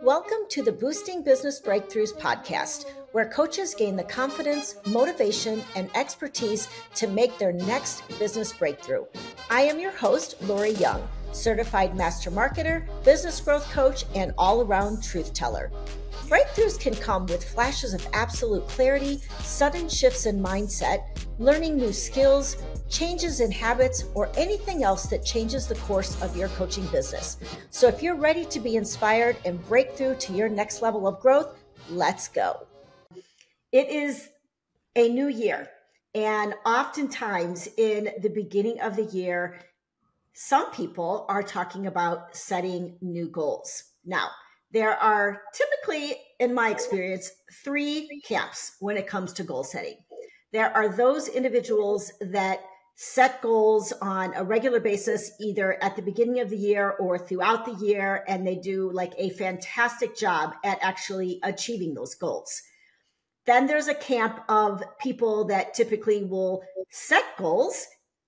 Welcome to the Boosting Business Breakthroughs podcast, where coaches gain the confidence, motivation, and expertise to make their next business breakthrough. I am your host, Lori Young, certified master marketer, business growth coach, and all-around truth teller. Breakthroughs can come with flashes of absolute clarity, sudden shifts in mindset, learning new skills, changes in habits, or anything else that changes the course of your coaching business. So if you're ready to be inspired and break through to your next level of growth, let's go. It is a new year, and oftentimes in the beginning of the year, some people are talking about setting new goals. Now, there are typically, in my experience, three camps when it comes to goal setting. There are those individuals that set goals on a regular basis, either at the beginning of the year or throughout the year, and they do like a fantastic job at actually achieving those goals. Then there's a camp of people that typically will set goals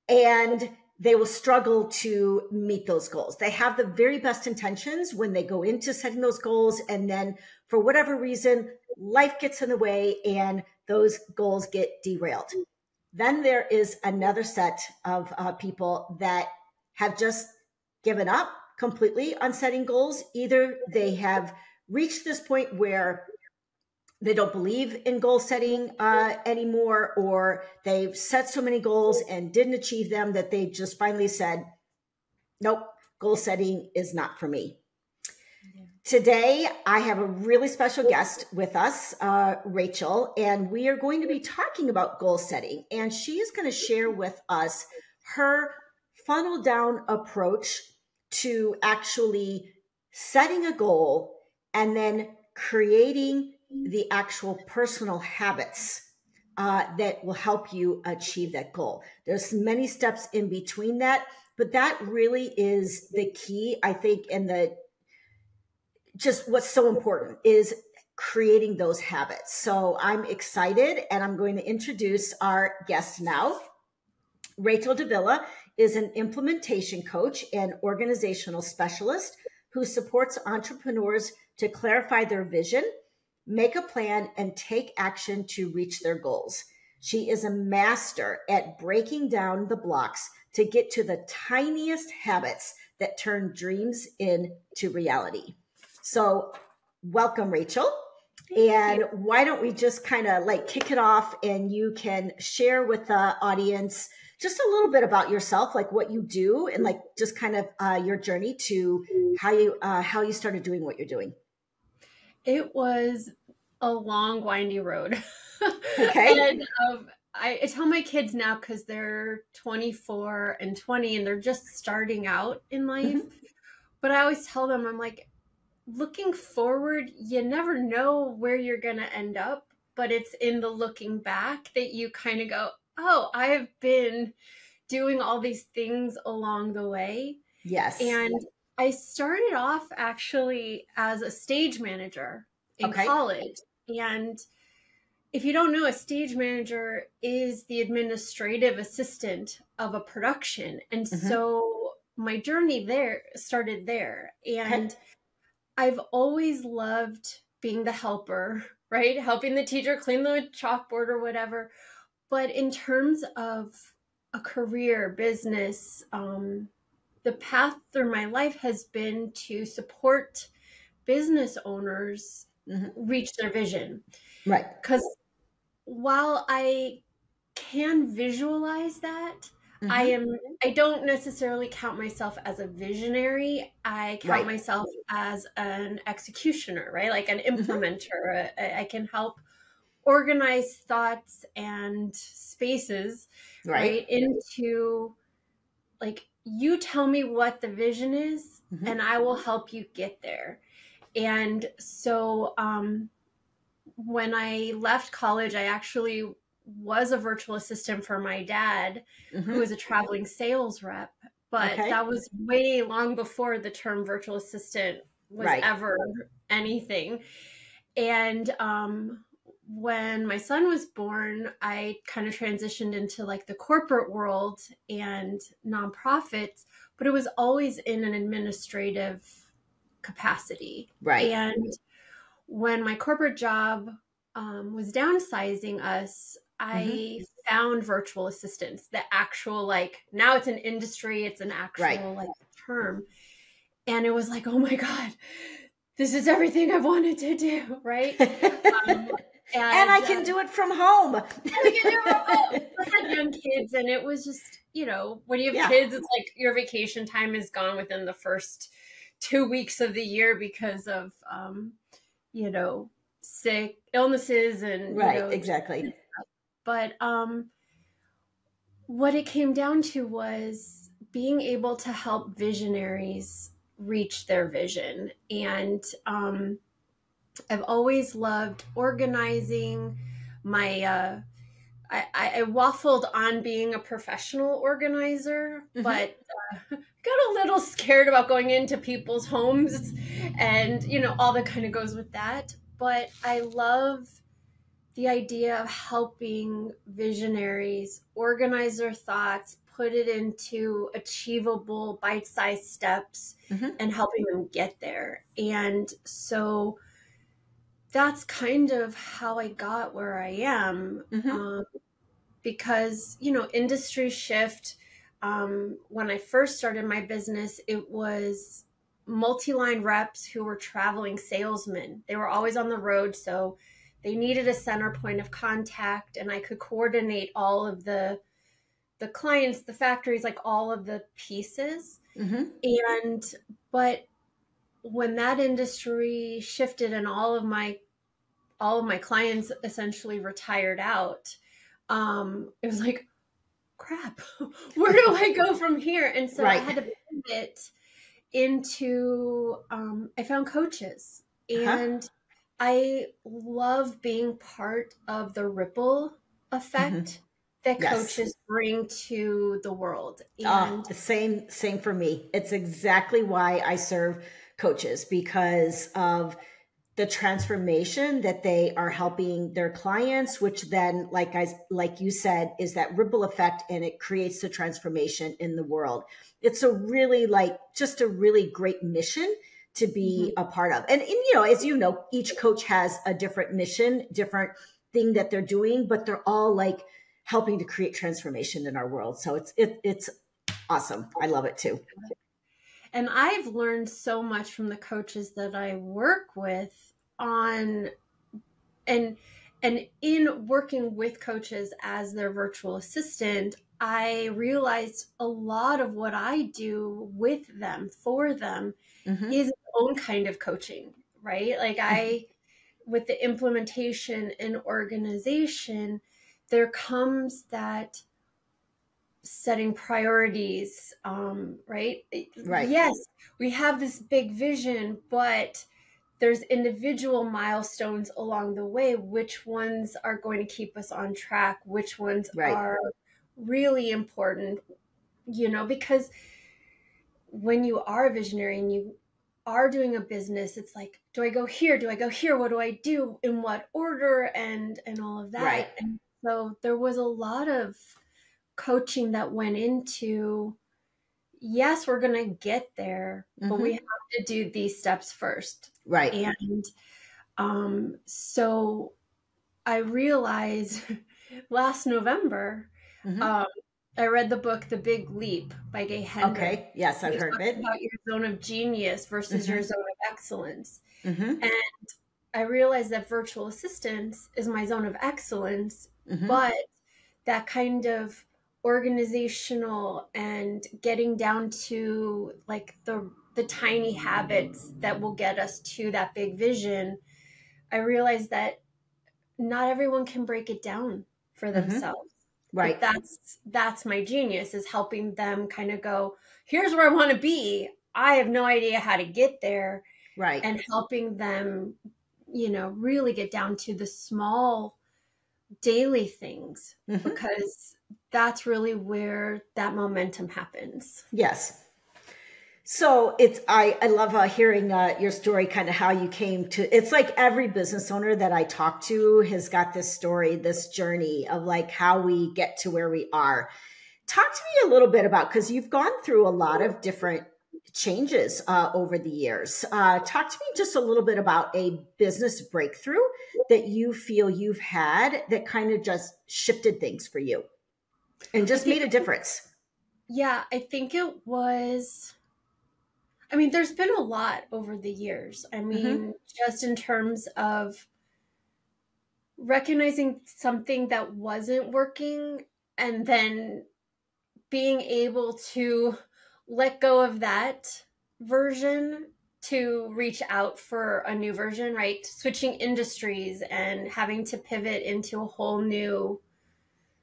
and they will struggle to meet those goals. They have the very best intentions when they go into setting those goals, and then for whatever reason, life gets in the way and those goals get derailed. Then there is another set of people that have just given up completely on setting goals. Either they have reached this point where they don't believe in goal setting anymore, or they've set so many goals and didn't achieve them that they just finally said, nope, goal setting is not for me. Yeah. Today, I have a really special guest with us, Rachael, and we are going to be talking about goal setting. And she is going to share with us her funnel down approach to actually setting a goal and then creating the actual personal habits that will help you achieve that goal. There's many steps in between that, but that really is the key, I think, and just what's so important is creating those habits. So I'm excited, and I'm going to introduce our guest now. Rachael Davila is an implementation coach and organizational specialist who supports entrepreneurs to clarify their vision, make a plan, and take action to reach their goals. She is a master at breaking down the blocks to get to the tiniest habits that turn dreams into reality. So welcome, Rachael. And why don't we just kind of like kick it off, and you can share with the audience just a little bit about yourself, like what you do, and like just kind of your journey to how you started doing what you're doing. It was a long, windy road. Okay. And I tell my kids now, because they're 24 and 20 and they're just starting out in life. Mm-hmm. But I always tell them, I'm like, looking forward, you never know where you're going to end up. But it's in the looking back that you kind of go, oh, I have been doing all these things along the way. Yes. And I started off actually as a stage manager in college. And if you don't know, a stage manager is the administrative assistant of a production. And so my journey there started there. And I've always loved being the helper, right? Helping the teacher clean the chalkboard or whatever. But in terms of a career, business, the path through my life has been to support business owners reach their vision. Right. Because while I can visualize that, I don't necessarily count myself as a visionary. I count myself as an executioner, right? Like an implementer. I can help organize thoughts and spaces, right, into like, you tell me what the vision is and I will help you get there. And so when I left college, I actually was a virtual assistant for my dad, who was a traveling sales rep. But that was way long before the term virtual assistant was ever anything. And when my son was born, I kind of transitioned into like the corporate world and nonprofits, but it was always in an administrative capacity. Right. And when my corporate job was downsizing us, I found virtual assistants, the actual, like, now it's an industry, it's an actual like term. And it was like, oh my God, this is everything I've wanted to do, right? And I can do it from home. I had young kids, and it was just, when you have kids, it's like your vacation time is gone within the first 2 weeks of the year because of, sick illnesses and, exactly. But what it came down to was being able to help visionaries reach their vision. And I've always loved organizing. I waffled on being a professional organizer, but got a little scared about going into people's homes and, all that kind of goes with that. But I love the idea of helping visionaries organize their thoughts, put it into achievable bite-sized steps, and helping them get there. And so that's kind of how I got where I am, because, industry shift. When I first started my business, it was multi-line reps who were traveling salesmen. They were always on the road, so they needed a center point of contact, and I could coordinate all of the clients, the factories, like all of the pieces. But when that industry shifted and all of my clients essentially retired out, it was like, crap, where do I go from here? And so I had to pivot into, I found coaches, and I love being part of the ripple effect that coaches bring to the world. And same for me. It's exactly why I serve coaches, because of the transformation that they are helping their clients, which then, like you said, is that ripple effect, and it creates the transformation in the world. It's a really just a really great mission to be a part of. And as you know, each coach has a different mission, different thing that they're doing, but they're all helping to create transformation in our world. So it's awesome. I love it too. And I've learned so much from the coaches that I work with and in working with coaches as their virtual assistant, I realized a lot of what I do with them, for them, is its own kind of coaching, right? Like with the implementation and organization, there comes that setting priorities, right? Yes, we have this big vision, but there's individual milestones along the way. Which ones are going to keep us on track? Which ones are really important? Because when you are a visionary and you are doing a business, it's like, do I go here? Do I go here? What do I do? In what order? And all of that. And so there was a lot of coaching that went into, yes, we're going to get there, but we have to do these steps first. And so I realized last November, I read the book, The Big Leap by Gay Hendricks. Okay. Yes, I've heard of it. About your zone of genius versus your zone of excellence. And I realized that virtual assistance is my zone of excellence, but that kind of organizational and getting down to the tiny habits that will get us to that big vision, I realized that not everyone can break it down for themselves. But that's my genius, is helping them kind of go, here's where I want to be. I have no idea how to get there. And helping them, really get down to the small daily things, because that's really where that momentum happens. Yes. So I love hearing your story, kind of how you came to, it's like every business owner that I talk to has got this story, this journey of how we get to where we are. Talk to me a little bit about, because you've gone through a lot of different changes over the years. Talk to me just a little bit about a business breakthrough that you feel you've had that kind of just shifted things for you and just made a difference. Yeah, I think it was, I mean, there's been a lot over the years. I mean, just in terms of recognizing something that wasn't working and then being able to let go of that version to reach out for a new version, right? Switching industries and having to pivot into a whole new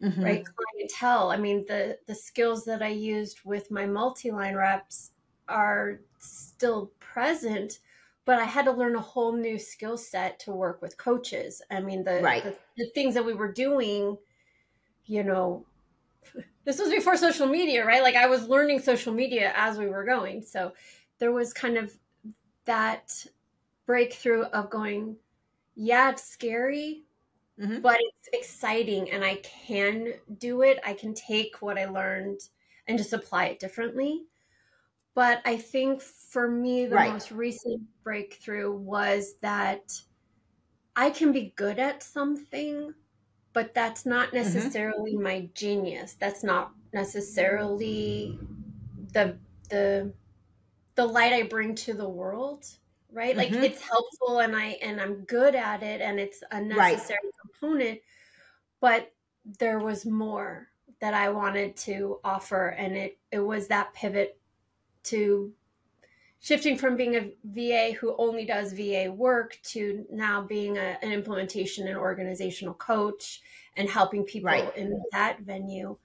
right clientele. I mean, the skills that I used with my multi-line reps are still present, but I had to learn a whole new skill set to work with coaches. I mean, the things that we were doing, you know, this was before social media, right? Like I was learning social media as we were going. So there was kind of that breakthrough of going, yeah, it's scary, but it's exciting and I can do it. I can take what I learned and just apply it differently. But I think for me, the most recent breakthrough was that I can be good at something, but that's not necessarily my genius. That's not necessarily the the light I bring to the world, right? Like it's helpful and I'm good at it and it's a necessary component, but there was more that I wanted to offer, and it was that pivot to shifting from being a VA who only does VA work to now being an implementation and organizational coach and helping people in that venue,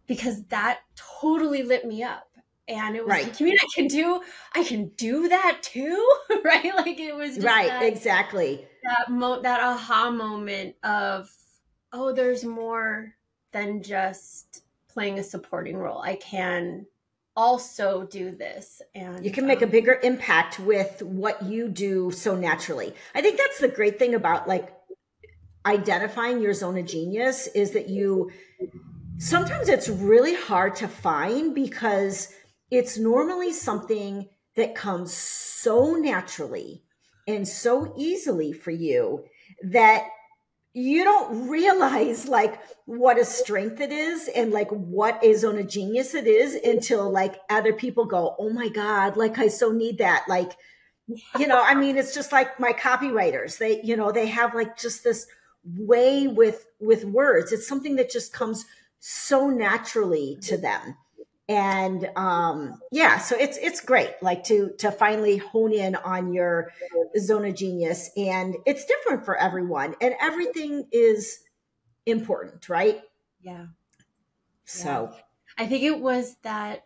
because that totally lit me up. And it was like, you mean I can do that too? Right? Like it was just exactly. That aha moment of, oh, there's more than just playing a supporting role. I can also do this. And you can make a bigger impact with what you do so naturally. I think that's the great thing about like identifying your zone of genius is that sometimes it's really hard to find because it's normally something that comes so naturally and so easily for you that you don't realize like what a strength it is and like what a zone of genius it is until like other people go, oh my God, like I so need that. Like, I mean, it's just like my copywriters, they have like just this way with words. It's something that just comes so naturally to them. And so it's great, like to finally hone in on your zone of genius, and it's different for everyone, and everything is important, right? Yeah. So I think it was that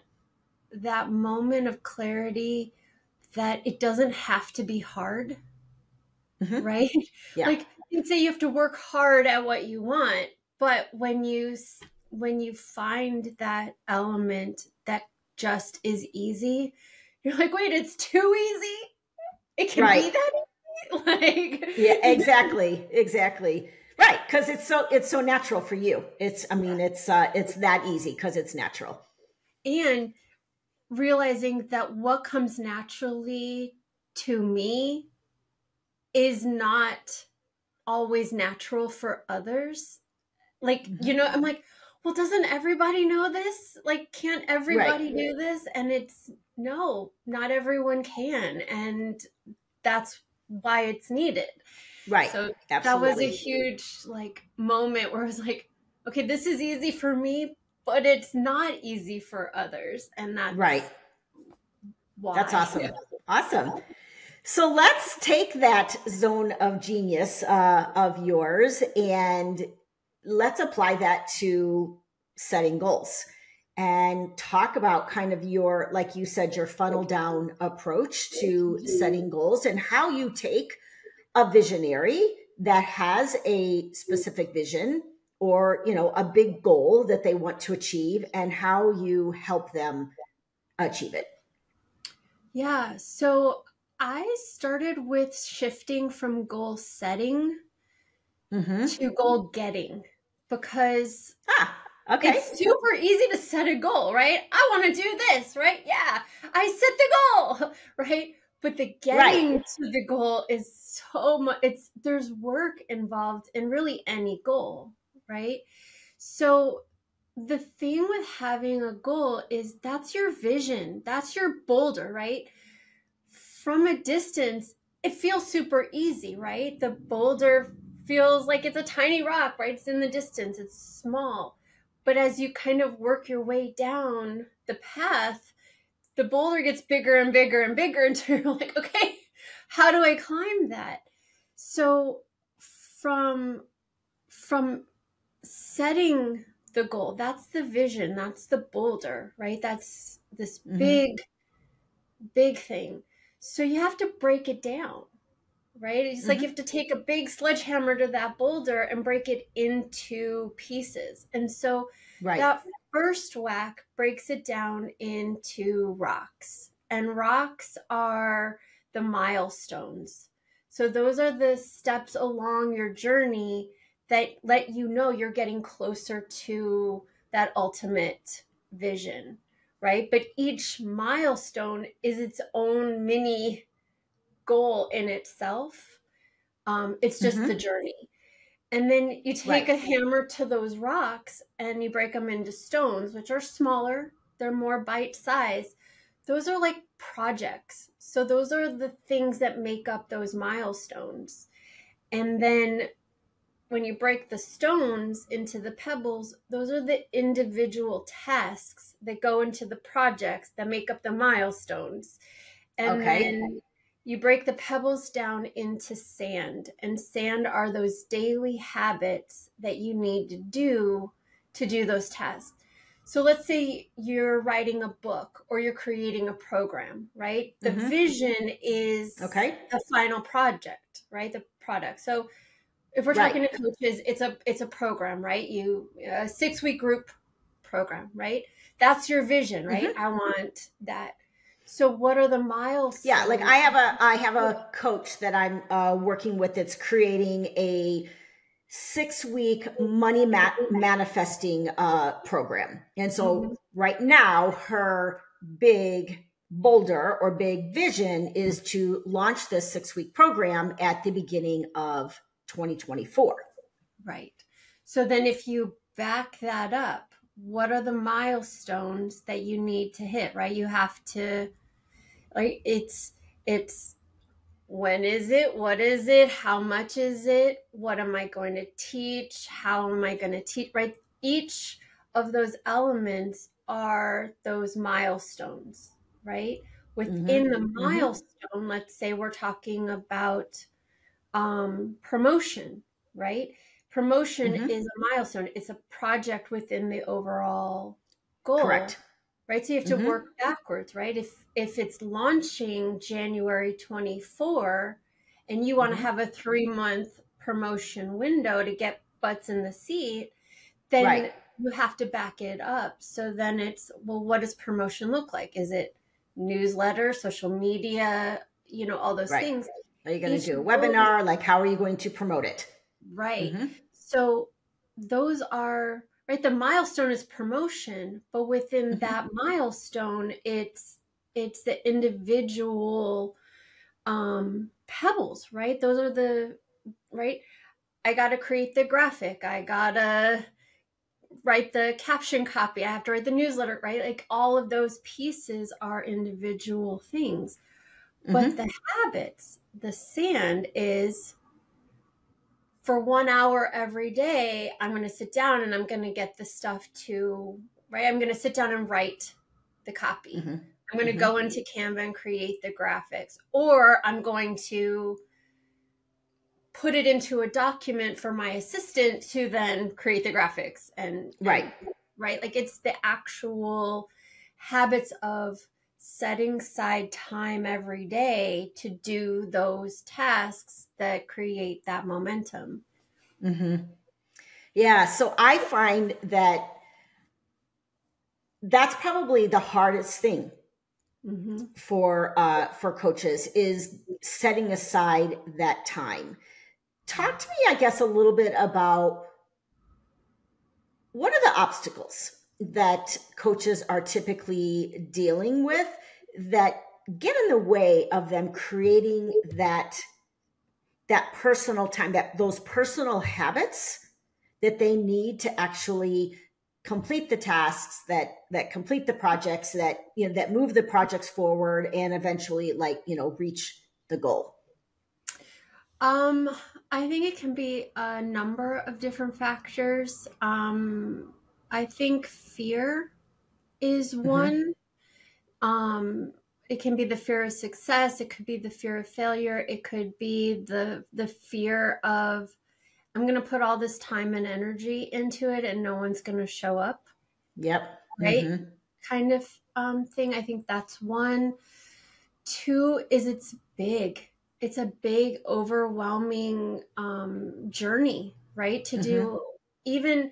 moment of clarity that it doesn't have to be hard, right? Yeah. Like you'd say you have to work hard at what you want, but when you find that element that just is easy, you're like, wait, it's too easy? It can be that easy? Like yeah, exactly. Right, because it's so natural for you. It's that easy because it's natural. And realizing that what comes naturally to me is not always natural for others. Like, I'm like, well, doesn't everybody know this? Like, can't everybody do this? And no, not everyone can. And that's why it's needed. Right. So Absolutely. That was a huge like moment where I was like, okay, this is easy for me, but it's not easy for others. And that's right. Why. That's awesome. Awesome. So let's take that zone of genius of yours and let's apply that to setting goals and talk about kind of your, like you said, your funnel down approach to setting goals and how you take a visionary that has a specific vision or, a big goal that they want to achieve and how you help them achieve it. Yeah. So I started with shifting from goal setting to goal getting because Okay. It's super easy to set a goal, right? I want to do this, right? Yeah, I set the goal, right? But the getting to the goal is so much, there's work involved in really any goal, right? So the thing with having a goal is that's your vision, that's your boulder, right? From a distance, it feels super easy, right? The boulder feels like it's a tiny rock, right? It's in the distance, it's small. But as you kind of work your way down the path, the boulder gets bigger and bigger and bigger until you're like, okay, how do I climb that? So from setting the goal, that's the vision, that's the boulder, right? That's this big thing. So you have to break it down, right? It's like you have to take a big sledgehammer to that boulder and break it into pieces. And so that first whack breaks it down into rocks. And rocks are the milestones. So those are the steps along your journey that let you know you're getting closer to that ultimate vision, right? But each milestone is its own mini goal in itself. It's just the journey. And then you take a hammer to those rocks and you break them into stones, which are smaller. They're more bite size. Those are like projects. So those are the things that make up those milestones. And then when you break the stones into the pebbles, those are the individual tasks that go into the projects that make up the milestones. And then you break the pebbles down into sand, and sand are those daily habits that you need to do those tasks. So let's say you're writing a book or you're creating a program, right? The vision is the final project, right? The product. So if we're talking to coaches, it's a program, right? A 6-week group program, right? That's your vision, right? I want that. So what are the milestones? Yeah, like I have a coach that I'm working with that's creating a 6-week money manifesting program. And so right now her big boulder or big vision is to launch this 6-week program at the beginning of 2024. Right. So then if you back that up, what are the milestones that you need to hit, right? You have to, like, it's when is it? What is it? How much is it? What am I going to teach? How am I going to teach, right? Each of those elements are those milestones, right? Within the milestone, let's say we're talking about promotion, right? Promotion is a milestone. It's a project within the overall goal. Correct. Right? So you have to work backwards, right? If it's launching January 24 and you want to have a 3-month promotion window to get butts in the seat, then you have to back it up. So then it's, well, what does promotion look like? Is it newsletter, social media, all those things? Are you going to do a webinar? Like, how are you going to promote it? Right. So those are, right, the milestone is promotion, but within that milestone, it's the individual pebbles, right? Those are right? I got to create the graphic. I got to write the caption copy. I have to write the newsletter, right? Like all of those pieces are individual things. But the habits, the sand is, for 1 hour every day, I'm going to sit down and I'm going to get the stuff right? I'm going to sit down and write the copy. I'm going to go into Canva and create the graphics, or I'm going to put it into a document for my assistant to then create the graphics and right? Like it's the actual habits of setting aside time every day to do those tasks that create that momentum. Yeah. So I find that that's probably the hardest thing for coaches, is setting aside that time. Talk to me, I guess, a little bit about what are the obstacles that coaches are typically dealing with that get in the way of them creating that personal time, those personal habits that they need to actually complete the tasks, that complete the projects, that that move the projects forward and eventually reach the goal? I think it can be a number of different factors. I think fear is one. It can be the fear of success. It could be the fear of failure. It could be the fear of, I'm going to put all this time and energy into it and no one's going to show up. Yep. Right. Kind of thing. I think that's one. Two is it's big. It's a big, overwhelming journey, right? To do even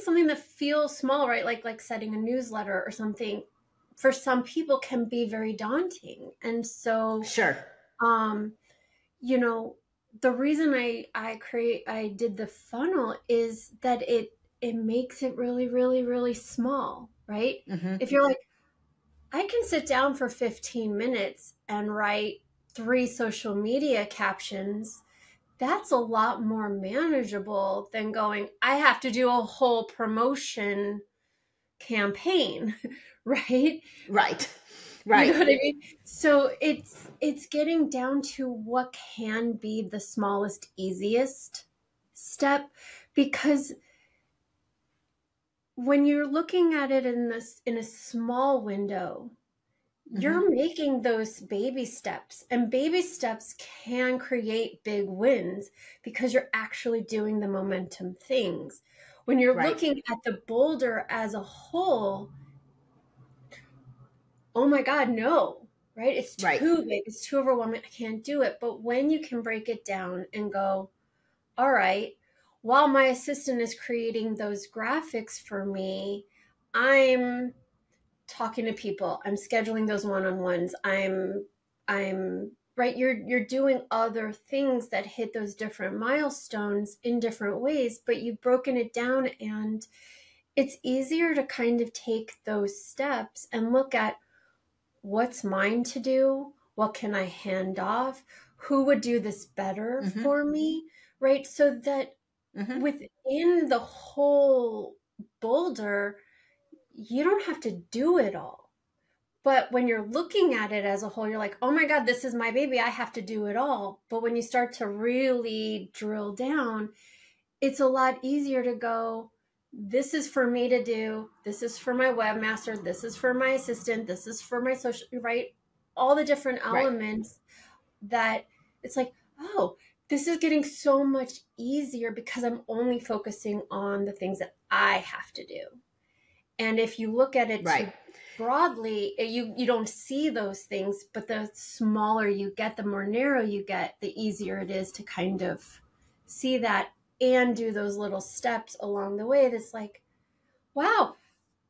something that feels small, right? Like setting a newsletter or something, for some people can be very daunting. And so, sure. The reason I did the funnel is that it makes it really, really, really small, right? If you're like, I can sit down for 15 minutes and write 3 social media captions, that's a lot more manageable than going, I have to do a whole promotion campaign, right? Right. You know what I mean? So it's getting down to what can be the smallest, easiest step, because when you're looking at it in a small window, you're making those baby steps, and baby steps can create big wins because you're actually doing the momentum things. When you're looking at the boulder as a whole, oh my God, no, right? It's too big. It's too overwhelming. I can't do it. But when you can break it down and go, all right, while my assistant is creating those graphics for me, I'm talking to people, I'm scheduling those one-on-ones, I'm right, you're doing other things that hit those different milestones in different ways, but you've broken it down, and it's easier to kind of take those steps and look at what's mine to do, what can I hand off, who would do this better for me, right? So that within the whole boulder, you don't have to do it all. But when you're looking at it as a whole, you're like, oh my God, this is my baby. I have to do it all. But when you start to really drill down, it's a lot easier to go, this is for me to do. This is for my webmaster. This is for my assistant. This is for my social, right? All the different elements that it's like, oh, this is getting so much easier because I'm only focusing on the things that I have to do. And if you look at it too broadly, you don't see those things, but the smaller you get, the more narrow you get, the easier it is to kind of see that and do those little steps along the way. That's like, wow,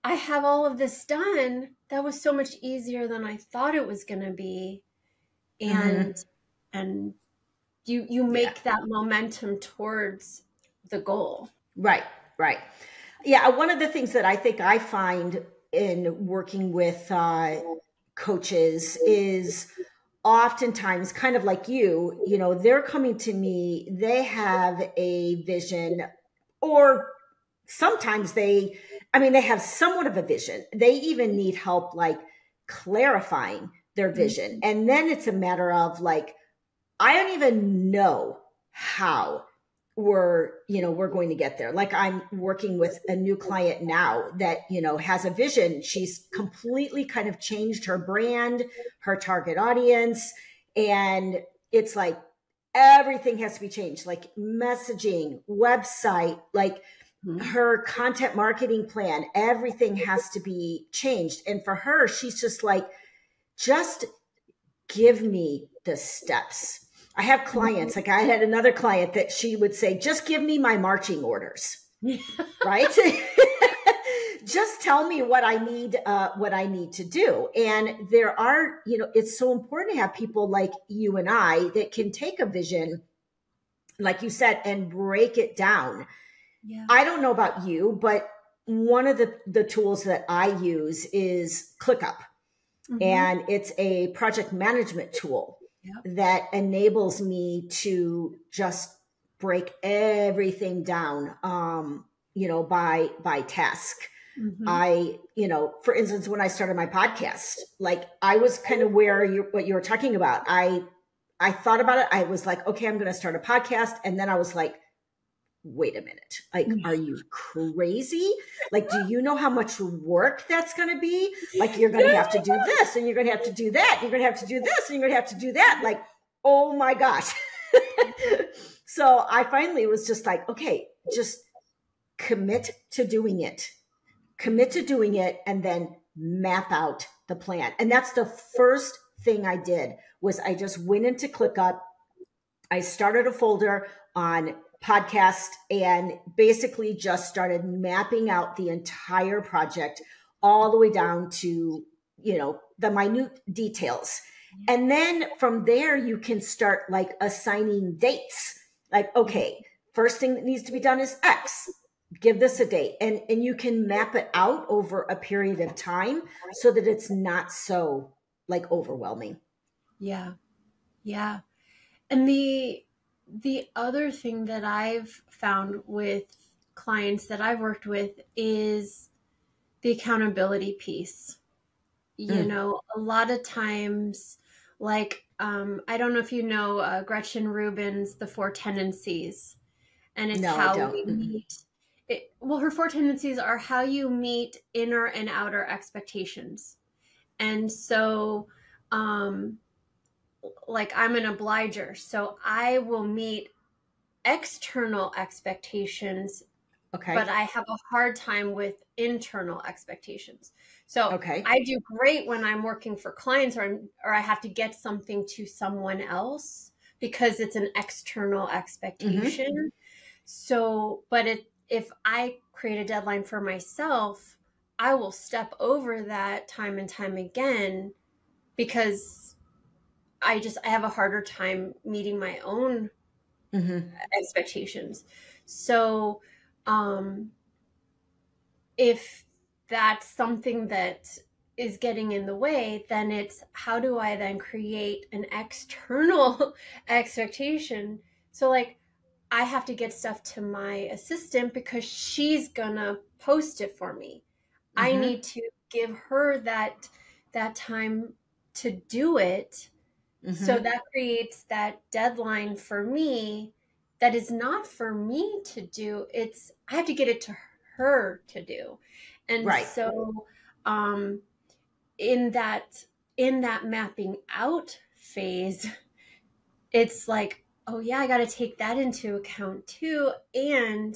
I have all of this done. That was so much easier than I thought it was going to be. And you make that momentum towards the goal. Right. Yeah, one of the things that I think I find in working with coaches is oftentimes kind of like you, they're coming to me, they have a vision, or sometimes they have somewhat of a vision. They even need help like clarifying their vision. And then it's a matter of like, I don't even know how we're going to get there. Like I'm working with a new client now that, has a vision. She's completely kind of changed her brand, her target audience. And it's like, everything has to be changed, like messaging, website, like her content marketing plan, everything has to be changed. And for her, she's just like, just give me the steps. I have clients, like I had another client that she would say, just give me my marching orders, right? Just tell me what I need to do. And there are, it's so important to have people like you and I that can take a vision, like you said, and break it down. Yeah. I don't know about you, but one of the tools that I use is ClickUp. And it's a project management tool that enables me to just break everything down, by task. I, for instance, when I started my podcast, like I was kind of what you were talking about. I thought about it. I was like, okay, I'm going to start a podcast. And then I was like, wait a minute. Like, are you crazy? Like, do you know how much work that's going to be? Like, you're going to have to do this and you're going to have to do that. You're going to have to do this and you're going to have to do that. Like, oh my gosh. So I finally was just like, okay, just commit to doing it. Commit to doing it and then map out the plan. And that's the first thing I did was I just went into ClickUp. I started a folder on podcast and basically just started mapping out the entire project all the way down to, the minute details. And then from there, you can start like assigning dates. Like, okay, first thing that needs to be done is X. Give this a date. And you can map it out over a period of time so that it's not so like overwhelming. Yeah. Yeah. And the other thing that I've found with clients that I've worked with is the accountability piece. A lot of times, like, I don't know if you know Gretchen Rubin's The Four Tendencies, and it's how we meet. Her four tendencies are how you meet inner and outer expectations. And so, like I'm an obliger, so I will meet external expectations, but I have a hard time with internal expectations. So I do great when I'm working for clients or I have to get something to someone else because it's an external expectation. So, but if I create a deadline for myself, I will step over that time and time again because I have a harder time meeting my own expectations. So, if that's something that is getting in the way, then it's how do I then create an external expectation? So like I have to get stuff to my assistant because she's gonna post it for me. I need to give her that time to do it. So that creates that deadline for me that is not for me to do. I have to get it to her to do. And so in that mapping out phase, it's like, oh yeah, I got to take that into account too. And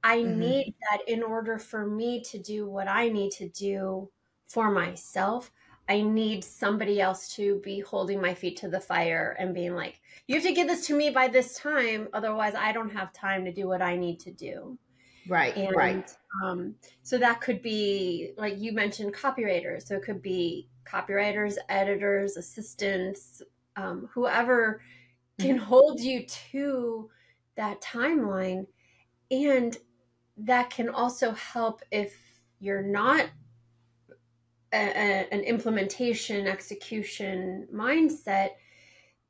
I need that in order for me to do what I need to do for myself. I need somebody else to be holding my feet to the fire and being like, you have to get this to me by this time. Otherwise I don't have time to do what I need to do. So that could be, like you mentioned, copywriters. So it could be copywriters, editors, assistants, whoever can hold you to that timeline. And that can also help if you're not an implementation, execution mindset.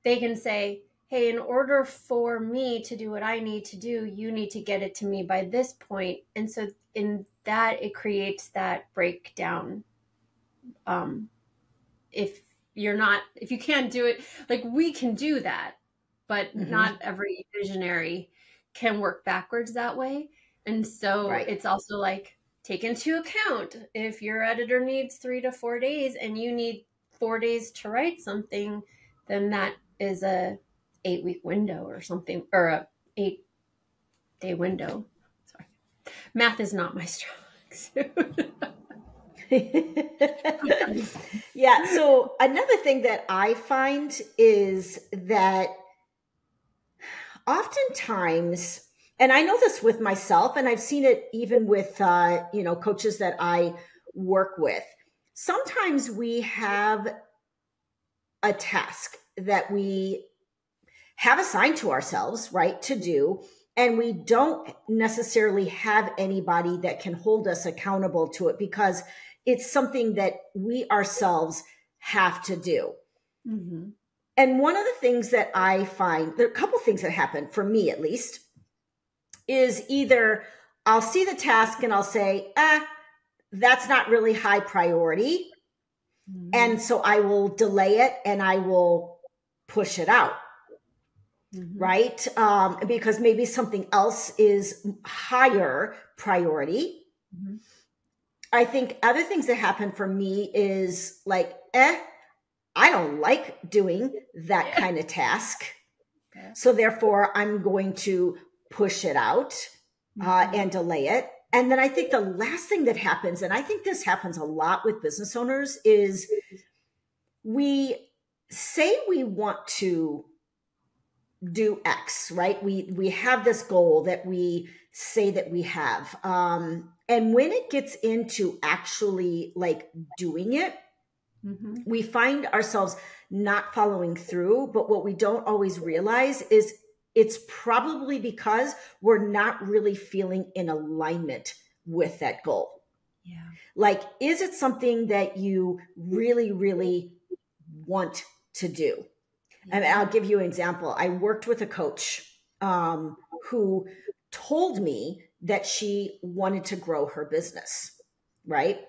They can say, hey, in order for me to do what I need to do, you need to get it to me by this point. And so in that, it creates that breakdown. If you can't do it, like we can do that, but not every visionary can work backwards that way. And so it's also like, take into account if your editor needs 3 to 4 days and you need 4 days to write something, then that is a 8-week window or something, or a 8-day window. Sorry. Math is not my strong suit. Yeah. So another thing that I find is that oftentimes, and I know this with myself, and I've seen it even with, coaches that I work with. Sometimes we have a task that we have assigned to ourselves, right, to do. And we don't necessarily have anybody that can hold us accountable to it because it's something that we ourselves have to do. Mm-hmm. And one of the things that I find, there are a couple things that happen, for me at least, is either I'll see the task and I'll say, that's not really high priority. Mm-hmm. And so I will delay it and I will push it out. Mm-hmm. Right? Because maybe something else is higher priority. Mm-hmm. I think other things that happen for me is like, I don't like doing that kind of task. Yeah. So therefore, I'm going to push it out and delay it. And then I think the last thing that happens, and I think this happens a lot with business owners, is we say we want to do X, right? We have this goal that we say that we have. And when it gets into actually like doing it, we find ourselves not following through. But what we don't always realize is it's probably because we're not really feeling in alignment with that goal. Yeah. Like, is it something that you really, really want to do? And I'll give you an example. I worked with a coach who told me that she wanted to grow her business, right?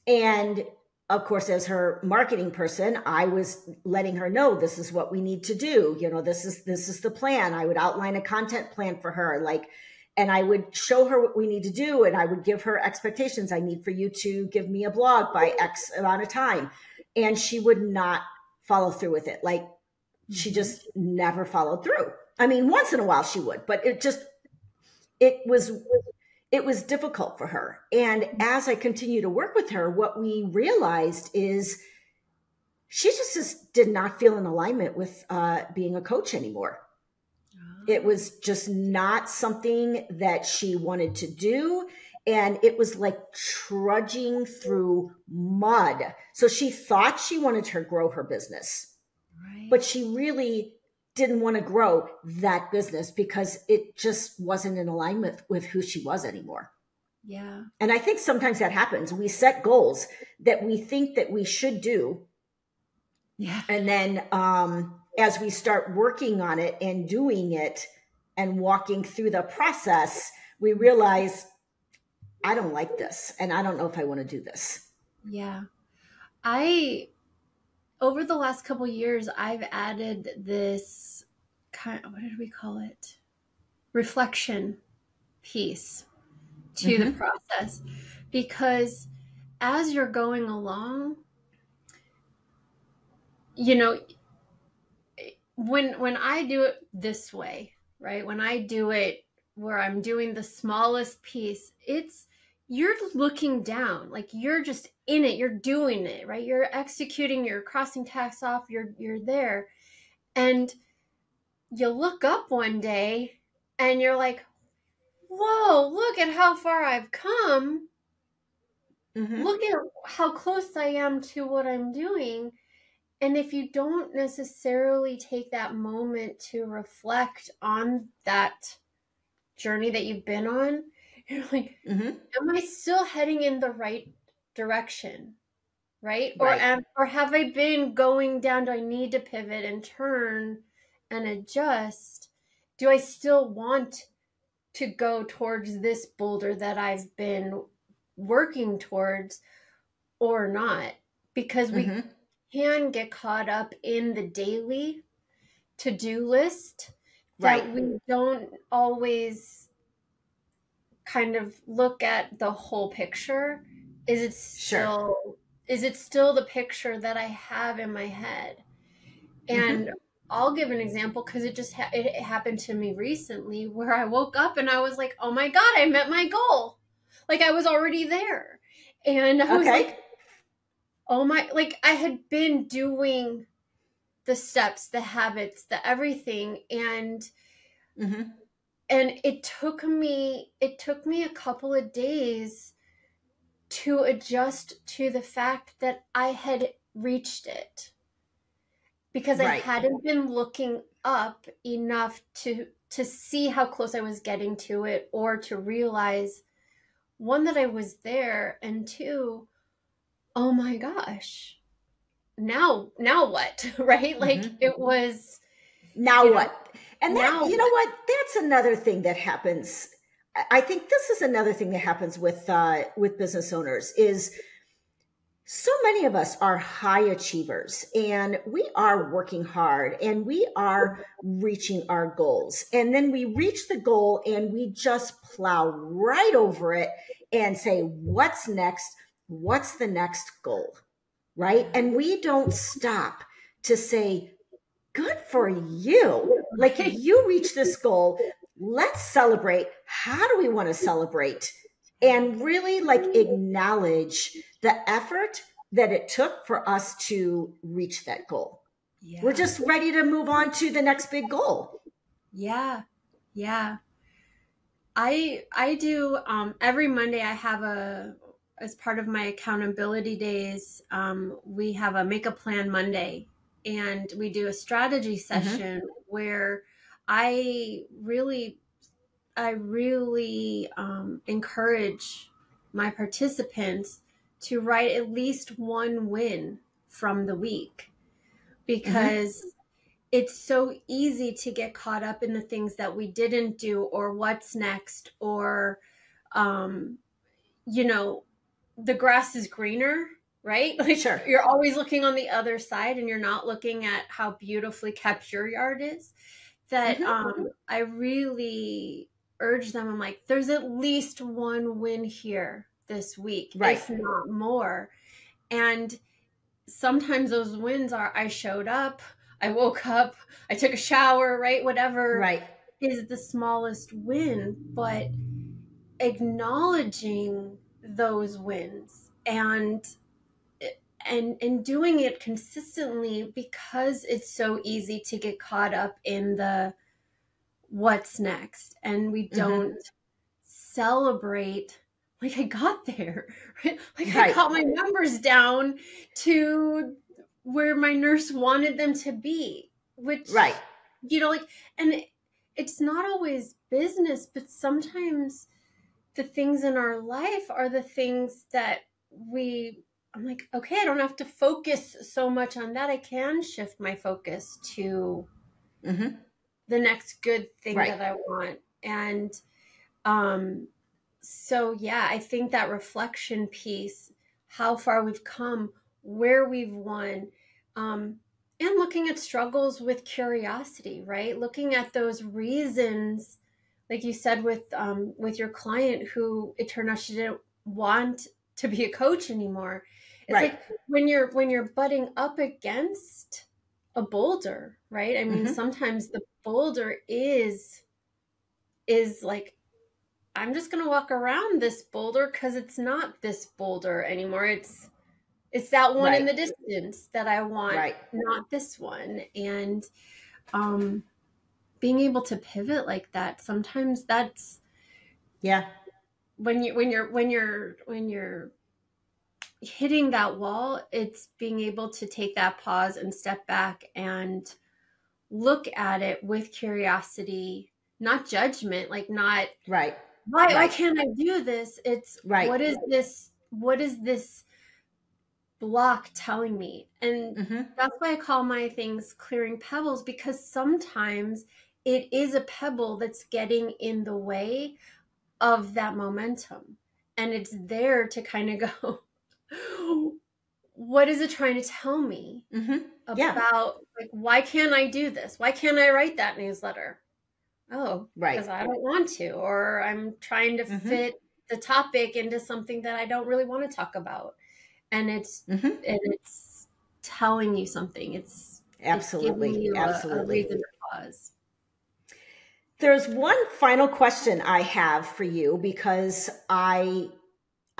And of course, as her marketing person, I was letting her know this is what we need to do. You know, this is the plan. I would outline a content plan for her, like, and I would show her what we need to do, and I would give her expectations. I need for you to give me a blog by X amount of time, and she would not follow through with it. Like, she just never followed through. I mean, once in a while she would, but it was difficult for her. And as I continue to work with her, what we realized is she just did not feel in alignment with being a coach anymore. It was just not something that she wanted to do. And it was like trudging through mud. So she thought she wanted to grow her business. Right. But she really didn't want to grow that business because it just wasn't in alignment with who she was anymore. Yeah. And I think sometimes that happens. We set goals that we think that we should do. Yeah. And then as we start working on it and doing it and walking through the process, we realize, I don't like this and I don't know if I want to do this. Yeah. Over the last couple years, I've added this kind of, what did we call it? Reflection piece to the process. Because as you're going along, you know, when I do it this way, right? When I do it where I'm doing the smallest piece, you're looking down, like you're just in it, you're doing it, right? You're executing, you're crossing tasks off, you're there. And you look up one day and you're like, whoa, look at how far I've come. Look at how close I am to what I'm doing. And if you don't necessarily take that moment to reflect on that journey that you've been on, you're like, am I still heading in the right direction? Right? Or have I been going down? Do I need to pivot and turn and adjust? Do I still want to go towards this boulder that I've been working towards or not? Because we can get caught up in the daily to-do list that we don't always kind of look at the whole picture. Is it still the picture that I have in my head? And I'll give an example because it happened to me recently where I woke up and I was like, oh my God, I met my goal. Like I was already there. And I was like, oh my, like I had been doing the steps, the habits, the everything. And it took me a couple of days to adjust to the fact that I had reached it because I hadn't been looking up enough to to see how close I was getting to it, or to realize, one, that I was there, and two, oh my gosh, now what? Right? Like it was, now what? And that, now you know what? That's another thing that happens. I think this is another thing that happens with business owners is so many of us are high achievers and we are working hard and we are reaching our goals. And then we reach the goal and we just plow right over it and say, what's next? What's the next goal? Right? And we don't stop to say, good for you. Like you reach this goal. Let's celebrate. How do we want to celebrate? And really like acknowledge the effort that it took for us to reach that goal. Yeah. We're just ready to move on to the next big goal. Yeah. Yeah. I do, every Monday I have as part of my accountability days, we have a make a plan Monday, and we do a strategy session where I really encourage my participants to write at least one win from the week, because it's so easy to get caught up in the things that we didn't do, or what's next, or, the grass is greener, right? Like sure. You're always looking on the other side and you're not looking at how beautifully kept your yard is. That I really urge them. I'm like, there's at least one win here this week, right, if not more. And sometimes those wins are, I showed up, I woke up, I took a shower, right? Whatever is the smallest win, but acknowledging those wins and doing it consistently, because it's so easy to get caught up in the what's next, and we don't celebrate, like, I got there, right? Like I got my numbers down to where my nurse wanted them to be, which, like, and it's not always business, but sometimes the things in our life are the things that I'm like, okay, I don't have to focus so much on that. I can shift my focus to the next good thing that I want. And so, yeah, I think that reflection piece, how far we've come, where we've won, and looking at struggles with curiosity, right? Looking at those reasons, like you said with your client who it turned out she didn't want to be a coach anymore. It's like when you're butting up against a boulder, right? I mean, sometimes the boulder is like, I'm just going to walk around this boulder because it's not this boulder anymore. It's that one in the distance that I want, not this one. And being able to pivot like that, sometimes that's when you're hitting that wall, it's being able to take that pause and step back and look at it with curiosity, not judgment, like not why can't I do this? It's what is this block telling me? And that's why I call my things clearing pebbles, because sometimes it is a pebble that's getting in the way of that momentum. And it's there to kind of go, what is it trying to tell me about, like, why can't I do this? Why can't I write that newsletter? Oh, because I don't want to, or I'm trying to fit the topic into something that I don't really want to talk about. And it's telling you something. It's giving you a reason to pause. There's one final question I have for you, because I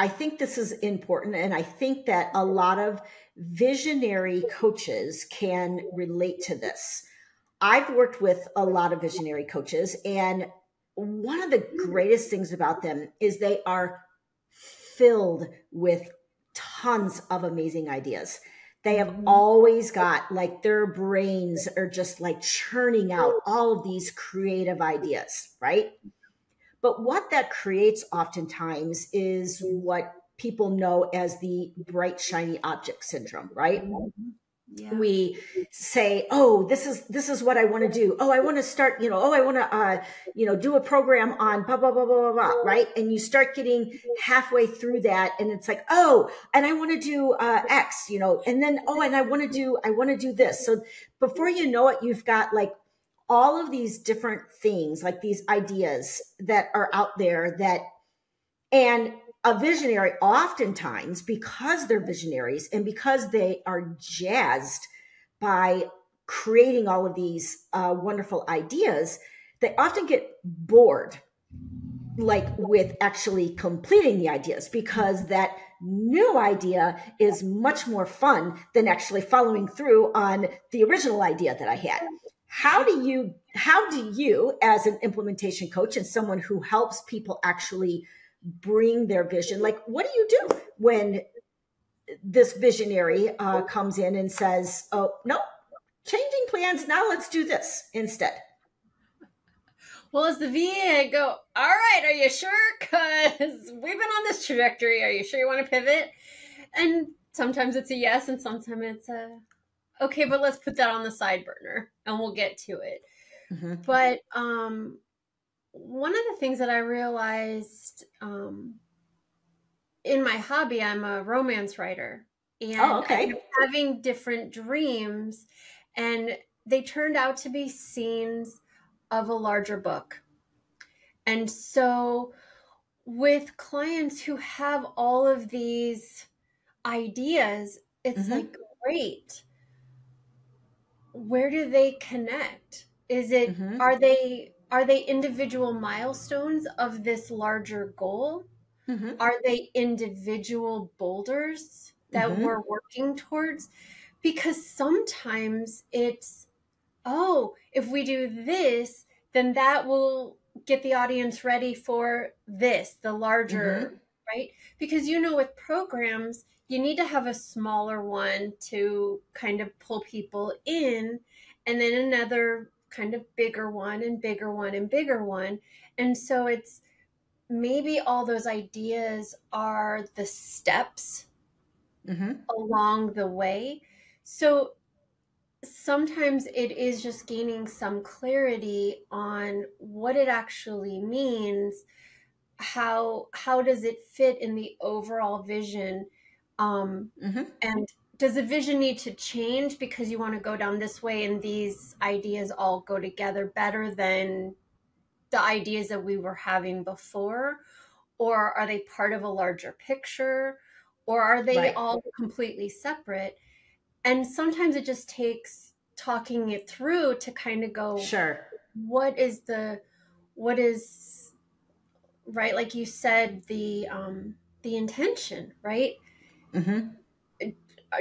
think this is important, and I think that a lot of visionary coaches can relate to this. I've worked with a lot of visionary coaches, and one of the greatest things about them is they are filled with tons of amazing ideas. They have always got like their brains are just like churning out all of these creative ideas, right? But what that creates oftentimes is what people know as the bright, shiny object syndrome, right? Yeah. We say, oh, this is what I want to do. Oh, I want to start, I want to, do a program on blah, blah, blah, blah, blah, blah, right? And you start getting halfway through that and it's like, oh, and I want to do X, and then, oh, and I want to do this. So before you know it, you've got like all of these different things, like these ideas that are out there and a visionary oftentimes, because they're visionaries and because they are jazzed by creating all of these wonderful ideas, they often get bored like with actually completing the ideas, because that new idea is much more fun than actually following through on the original idea that I had. How do you as an implementation coach and someone who helps people actually bring their vision, like what do you do when this visionary comes in and says, oh no, changing plans, now let's do this instead? Well, as the VA, I go, all right, are you sure? Because we've been on this trajectory. Are you sure you want to pivot? And sometimes it's a yes, and sometimes it's a, okay, but let's put that on the side burner and we'll get to it. Mm-hmm. But one of the things that I realized in my hobby, I'm a romance writer. And I kept having different dreams, and they turned out to be scenes of a larger book. And so with clients who have all of these ideas, it's like, great. Where do they connect? Is it, are they individual milestones of this larger goal? Are they individual boulders that we're working towards? Because sometimes it's, oh, if we do this, then that will get the audience ready for this, the larger, right? Because, with programs, you need to have a smaller one to kind of pull people in, and then another kind of bigger one and bigger one and bigger one. And so it's maybe all those ideas are the steps along the way. So sometimes it is just gaining some clarity on what it actually means. How does it fit in the overall vision? And does the vision need to change because you want to go down this way and these ideas all go together better than the ideas that we were having before? Or are they part of a larger picture? Or are they all completely separate? And sometimes it just takes talking it through to kind of go, sure, what is right? Like you said, the intention, right?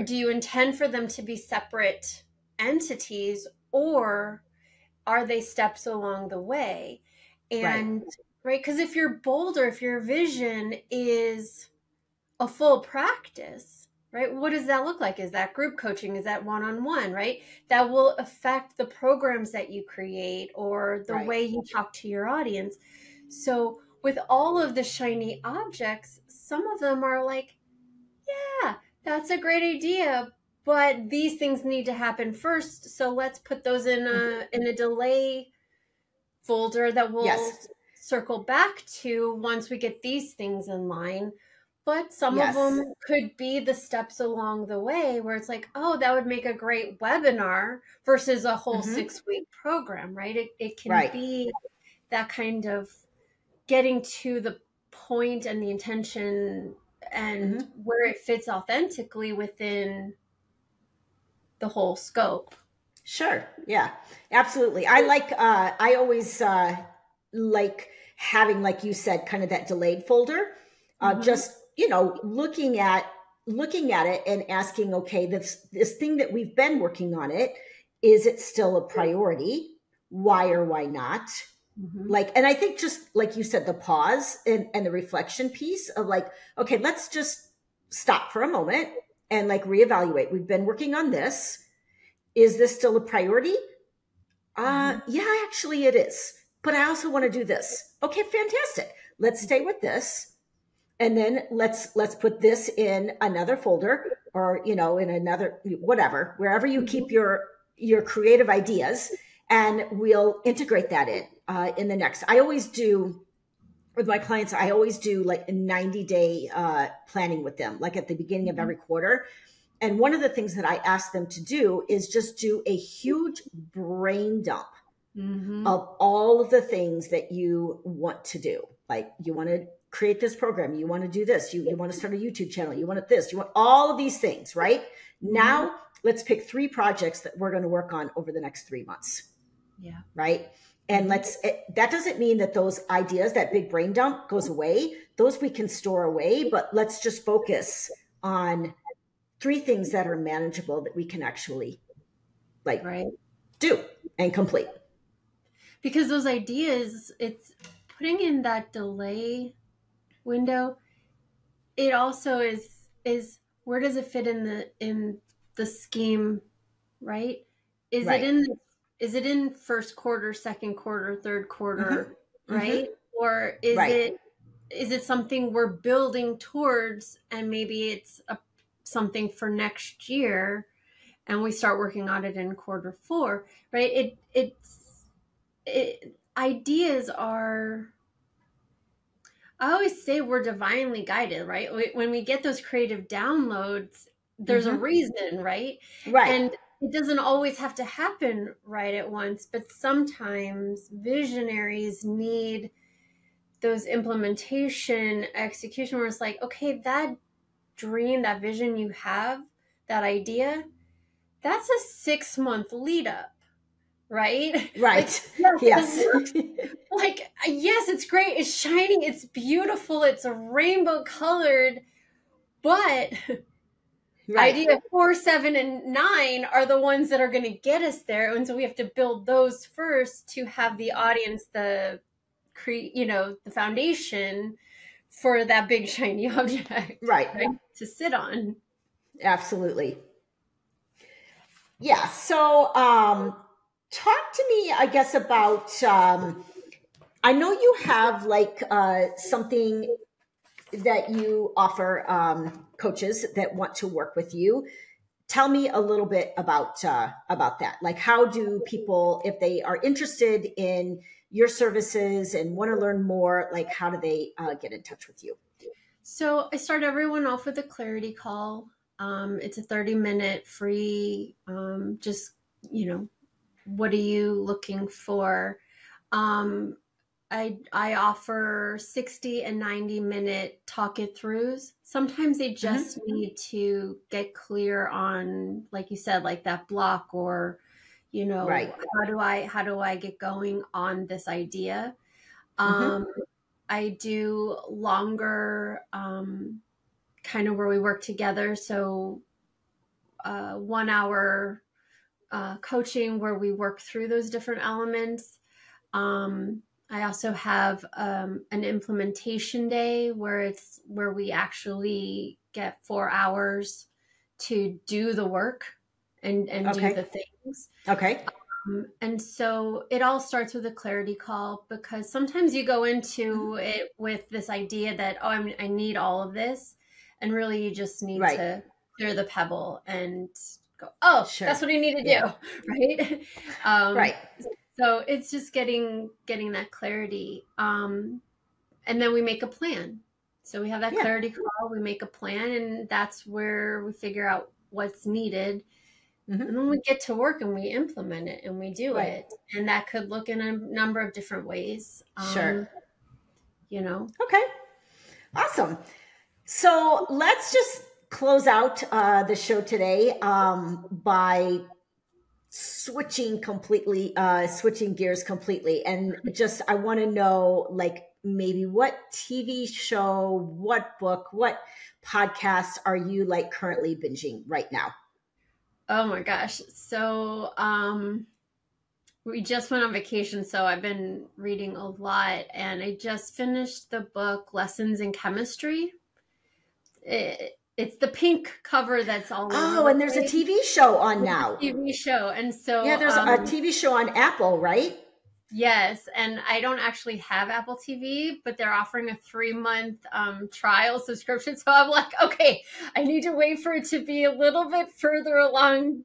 Do you intend for them to be separate entities, or are they steps along the way? And right, because if your boulder, if your vision is a full practice, right, what does that look like? Is that group coaching? Is that one-on-one, right? That will affect the programs that you create or the way you talk to your audience. So with all of the shiny objects, some of them are like, yeah, that's a great idea, but these things need to happen first. So let's put those in a delay folder that we'll circle back to once we get these things in line. But some of them could be the steps along the way where it's like, oh, that would make a great webinar versus a whole 6-week program, right? It can be that kind of getting to the point and the intention and where it fits authentically within the whole scope. Sure. Yeah, absolutely. I always like having, like you said, kind of that delayed folder, just, looking at it and asking, okay, this thing that we've been working on it, is it still a priority? Why or why not? And I think just like you said, the pause and the reflection piece of like, okay, let's just stop for a moment and like reevaluate. We've been working on this. Is this still a priority? Yeah, actually it is. But I also want to do this. Okay, fantastic. Let's stay with this. And then let's put this in another folder, or, in another, whatever, wherever you keep your creative ideas, and we'll integrate that in the next. I always do with my clients, I always do like a 90-day planning with them, like at the beginning of every quarter. And one of the things that I ask them to do is just do a huge brain dump of all of the things that you want to do. Like, you want to create this program, you want to do this, you want to start a YouTube channel, you want this, you want all of these things, right? Now, let's pick 3 projects that we're going to work on over the next 3 months. Yeah. Right. And that doesn't mean that those ideas, that big brain dump goes away. Those we can store away, but let's just focus on 3 things that are manageable that we can actually do and complete. Because those ideas, it's putting in that delay window. It also is where does it fit in the scheme, right? Is it in first quarter, second quarter, third quarter, right? Or is it something we're building towards, and maybe it's something for next year, and we start working on it in quarter 4, right? Ideas are, I always say, we're divinely guided, right? When we get those creative downloads, there's a reason, right? Right. And it doesn't always have to happen right at once, but sometimes visionaries need those implementation, execution, where it's like, okay, that dream, that vision you have, that idea, that's a 6-month lead up. Right? Right. Like, yes. Yes, it's great. It's shining. It's beautiful. It's rainbow colored. But idea 4, 7, and 9 are the ones that are going to get us there. And so we have to build those first to have the audience, the foundation for that big shiny object. Right. To sit on. Absolutely. Yeah. So, talk to me, I guess, about, I know you have something that you offer coaches that want to work with you. Tell me a little bit about that. Like, how do people, if they are interested in your services and want to learn more, like, how do they get in touch with you? So I start everyone off with a clarity call. It's a 30-minute free, just, what are you looking for? I offer 60 and 90-minute talk it throughs. Sometimes they just need to get clear on, like you said, like that block, or, how do I get going on this idea? I do longer, kind of where we work together. So 1 hour coaching where we work through those different elements. I also have an implementation day where we actually get 4 hours to do the work and do the things. Okay. And so it all starts with a clarity call, because sometimes you go into it with this idea that, I need all of this. And really you just need to clear the pebble and go, that's what you need to do. Right. So it's just getting that clarity. And then we make a plan. So we have that clarity call, we make a plan, and that's where we figure out what's needed. And then we get to work and we implement it and we do it. And that could look in a number of different ways. Sure. Okay. Awesome. So let's just close out the show today by switching gears completely. And just, I want to know, like, maybe what TV show, what book, what podcast are you like currently binging right now? Oh my gosh. So, we just went on vacation, so I've been reading a lot, and I just finished the book Lessons in Chemistry. It's the pink cover that's all over. Oh, and there's a TV show on now. TV show. And so yeah, there's a TV show on Apple, right? Yes. And I don't actually have Apple TV, but they're offering a 3-month trial subscription. So I'm like, okay, I need to wait for it to be a little bit further along,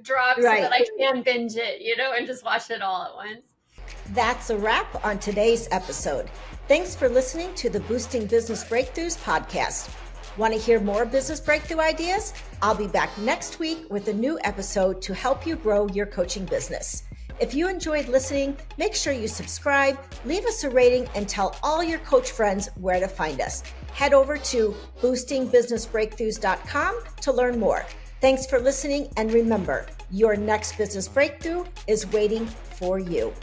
drop so that I can binge it, and just watch it all at once. That's a wrap on today's episode. Thanks for listening to the Boosting Business Breakthroughs podcast. Want to hear more business breakthrough ideas? I'll be back next week with a new episode to help you grow your coaching business. If you enjoyed listening, make sure you subscribe, leave us a rating, and tell all your coach friends where to find us. Head over to boostingbusinessbreakthroughs.com to learn more. Thanks for listening, and remember, your next business breakthrough is waiting for you.